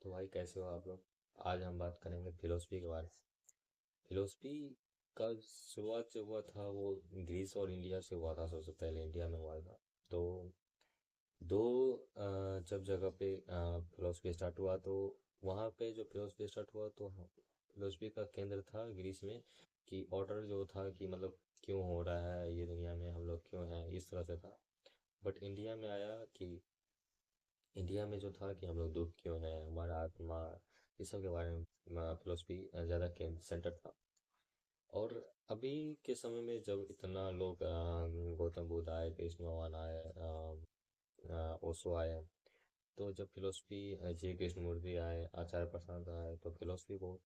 तो भाई कैसे हो आप लोग। आज हम बात करेंगे फिलोसफी के बारे में। फिलोसफी का शुरुआत जो हुआ था वो ग्रीस और इंडिया से हुआ था। सबसे पहले इंडिया में हुआ था। तो दो जब जगह पे फिलोसफी स्टार्ट हुआ तो वहाँ पे जो फिलोसफी स्टार्ट हुआ तो फिलोसफी का केंद्र था ग्रीस में। कि ऑर्डर जो था कि मतलब क्यों हो रहा है ये दुनिया में, हम लोग क्यों हैं, इस तरह से था। बट इंडिया में आया कि इंडिया में जो था कि हम लोग दुख क्यों है, हमारा आत्मा, इस सब के बारे में फिलोसफी ज़्यादा सेंटर था। और अभी के समय में जब इतना लोग गौतम बुद्ध आए, कृष्ण भगवान आए, ओशो आए, तो जब फिलोसफी जी कृष्णमूर्ति आए, आचार्य प्रसाद आए, तो फिलोसफी बहुत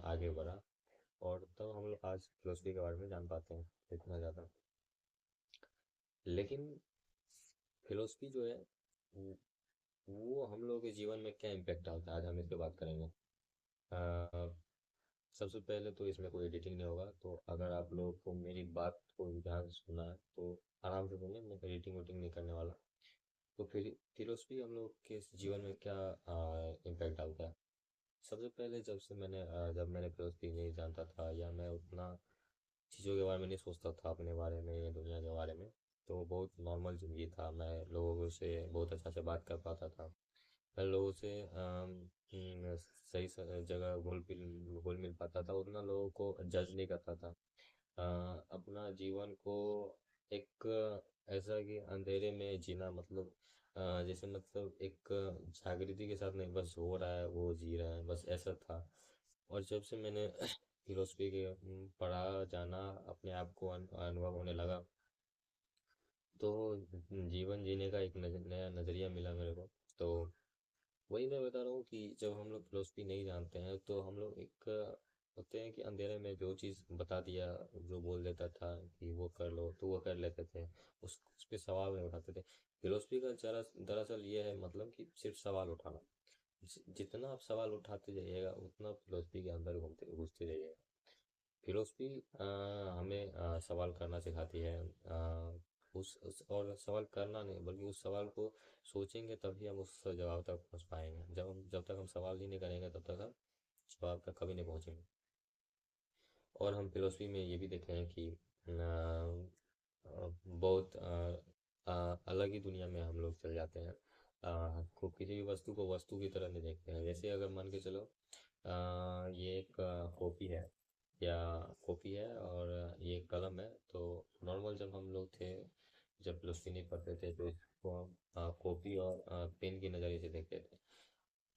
आगे बढ़ा। और तब हम लोग आज फिलोसफी के बारे में जान पाते हैं इतना ज़्यादा। लेकिन फिलोसफी जो है वो वो हम लोगों के जीवन में क्या इम्पेक्ट डालता है, आज हम इस पे बात करेंगे। अ, सबसे पहले तो इसमें कोई एडिटिंग नहीं होगा, तो अगर आप लोगों को मेरी बात को ध्यान से सुना है तो आराम से सुनिए, मैं एडिटिंग वेटिंग नहीं करने वाला। तो फिर फिलोसफी हम लोग के जीवन में क्या इम्पैक्ट डालता है। सबसे पहले जब मैंने फिलोसफी नहीं जानता था, या मैं उतना चीज़ों के बारे में नहीं सोचता था, अपने बारे में या दुनिया के बारे में, तो बहुत नॉर्मल ज़िंदगी था। मैं लोगों से बहुत अच्छा से बात कर पाता था। मैं लोगों से सही जगह घुल मिल पाता था, उतना लोगों को जज नहीं करता था। अपना जीवन को एक ऐसा कि अंधेरे में जीना, मतलब जैसे मतलब एक जागृति के साथ नहीं, बस हो रहा है वो जी रहा है, बस ऐसा था। और जब से मैंने फिलोसफी के पढ़ा जाना, अपने आप को अनुभव होने लगा, तो जीवन जीने का एक नया नज़रिया मिला मेरे को। तो वही मैं बता रहा हूँ कि जब हम लोग फिलोसफी नहीं जानते हैं तो हम लोग एक होते हैं कि अंधेरे में जो चीज़ बता दिया, जो बोल देता था कि वो कर लो तो वो कर लेते थे। उस पे सवाल नहीं उठाते थे। फिलोसफी का जरा दरअसल ये है, मतलब कि सिर्फ सवाल उठाना। जितना आप सवाल उठाते जाइएगा उतना फिलोसफी के अंदर घूमते घुसते जाइएगा। फिलोसफी हमें सवाल करना सिखाती है। और सवाल करना नहीं, बल्कि उस सवाल को सोचेंगे तभी हम उस जवाब तक पहुंच पाएंगे। जब तक हम सवाल ही नहीं करेंगे तब तक हम जवाब तक कभी नहीं पहुंचेंगे। और हम फिलोसफी में ये भी देख रहे हैं कि बहुत अलग ही दुनिया में हम लोग चल जाते हैं। को किसी भी वस्तु को वस्तु की तरह नहीं देखते हैं। जैसे अगर मान के चलो, ये एक कॉपी है, या कॉपी है और ये कलम है। तो नॉर्मल जब हम लोग थे, जब फिलोसफी नहीं पढ़ते थे, तो इसको हम कॉपी और पेन की नज़रिए से देखते थे।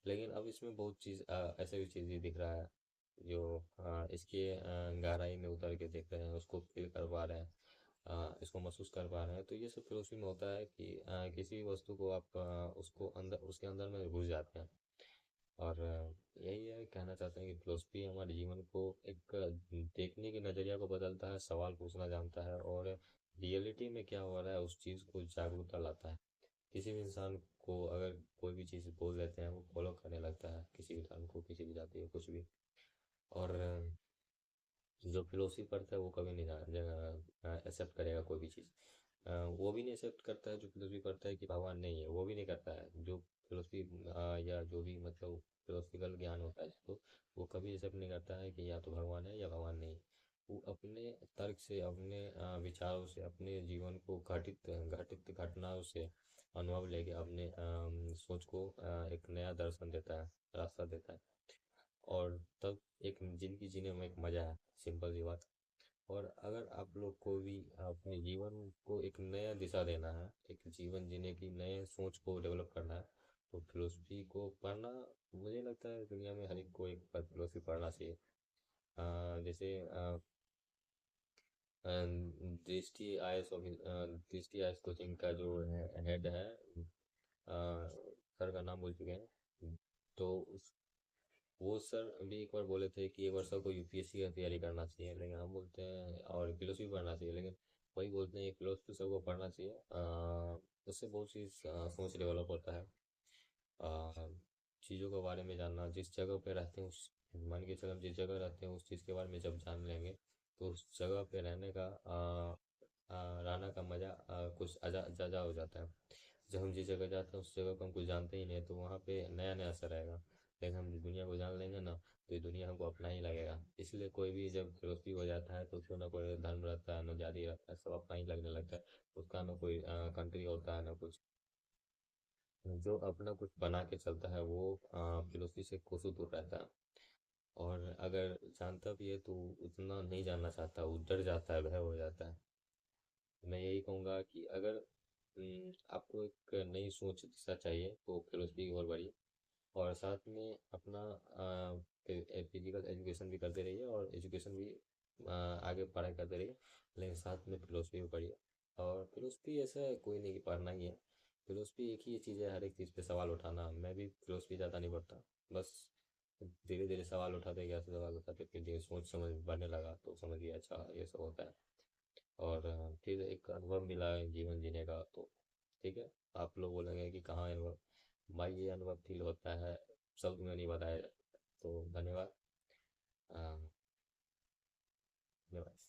लेकिन अब इसमें बहुत चीज़ ऐसे भी चीज़ भी दिख रहा है जो इसके गहराई में उतर के देख रहे हैं, उसको फील कर पा रहे हैं, इसको महसूस कर पा रहे हैं। तो ये सब फिलोसफी में होता है कि किसी भी वस्तु को आप उसको अंदर, उसके अंदर में घुस जाते हैं। और यही है, कहना चाहते हैं कि फिलोसफी हमारे जीवन को एक देखने के नज़रिया को बदलता है, सवाल पूछना जानता है, और रियलिटी में क्या हो रहा है उस चीज़ को जागरूकता लाता है। किसी भी इंसान को अगर कोई भी चीज़ बोल देते हैं, वो फॉलो करने लगता है, किसी भी धर्म को, किसी भी जाति को, कुछ भी। और जो फिलोसफी पढ़ता है वो कभी नहीं एक्सेप्ट करेगा कोई भी चीज़। वो भी नहीं एक्सेप्ट करता है जो फिलोसफी पढ़ता है कि भगवान नहीं है, वो भी नहीं करता है। जो फिलोसफी या जो भी मतलब फिलोसफिकल ज्ञान होता है जिसको, वो कभी एक्सेप्ट नहीं करता है कि या तो भगवान है या भगवान नहीं है। वो अपने तर्क से, अपने विचारों से, अपने जीवन को घटित घटित घटनाओं से अनुभव लेके अपने सोच को एक नया दर्शन देता है, रास्ता देता है। और तब एक जिंदगी जीने में एक मज़ा है, सिंपल सी बात। और अगर आप लोग को भी अपने जीवन को एक नया दिशा देना है, एक जीवन जीने की नए सोच को डेवलप करना है, तो फिलोसफी को पढ़ना, मुझे लगता है दुनिया में हर एक को एक बार फिलोसफी पढ़ना चाहिए। जैसे दृष्टि आयस कोचिंग का जो हेड है, सर का नाम भूल चुके हैं। तो वो सर भी एक बार बोले थे कि एक बार सबको यूपीएससी का तैयारी करना चाहिए, लेकिन हम बोलते हैं और फिलोसफी पढ़ना चाहिए। लेकिन वही बोलते हैं फिलोसफी सबको पढ़ना चाहिए। उससे बहुत चीज़ सोच डेवलप होता है। चीज़ों के बारे में जानना, जिस जगह पे रहते हैं उस, मान के चलो हम जिस जगह रहते हैं उस चीज़ के बारे में जब जान लेंगे, तो उस जगह पे रहने का मज़ा कुछ अजा हो जाता है। जब हम जिस जगह जाते हैं उस जगह को हम कुछ जानते ही नहीं, तो वहाँ पे नया नया सा रहेगा। लेकिन हम दुनिया को जान लेंगे ना, तो ये दुनिया हमको अपना ही लगेगा। इसलिए कोई भी जब फिलोसफी हो जाता है तो उसको ना कोई धर्म रहता है ना जाति रहता है, सब अपना ही लगने लगता है। उसका ना कोई कंट्री होता है ना कुछ। जो अपना कुछ बना के चलता है वो फिलोसफी से कोसों दूर रहता है। और अगर जानता भी है तो उतना नहीं जानना चाहता, वो डर जाता है, भय हो जाता है। मैं यही कहूँगा कि अगर आपको एक नई सोच दिशा चाहिए तो फिलोसफी की और बढ़िए। और साथ में अपना फिजिकल एजुकेशन भी करते रहिए, और एजुकेशन भी आगे पढ़ाई करते रहिए, लेकिन साथ में फिलोसफी भी पढ़िए। और फिलोसफी ऐसा है कोई नहीं कि पढ़ना ही है। फिलोसफी एक ही चीज़ है, हर एक चीज़ पे सवाल उठाना। मैं भी फिलोसफी ज़्यादा नहीं पढ़ता, बस धीरे धीरे सवाल उठाते गया, सवाल उठाते फिर धीरे सोच समझ बढ़ने लगा तो समझ गया अच्छा ये सब होता है। और फिर एक अनुभव मिला है जीवन जीने का, तो ठीक है। आप लोग बोलेंगे कि कहाँ अनुभव, भाई ये अनुभव फील होता है, शब्द में नहीं बताया। तो धन्यवाद। धन्यवाद।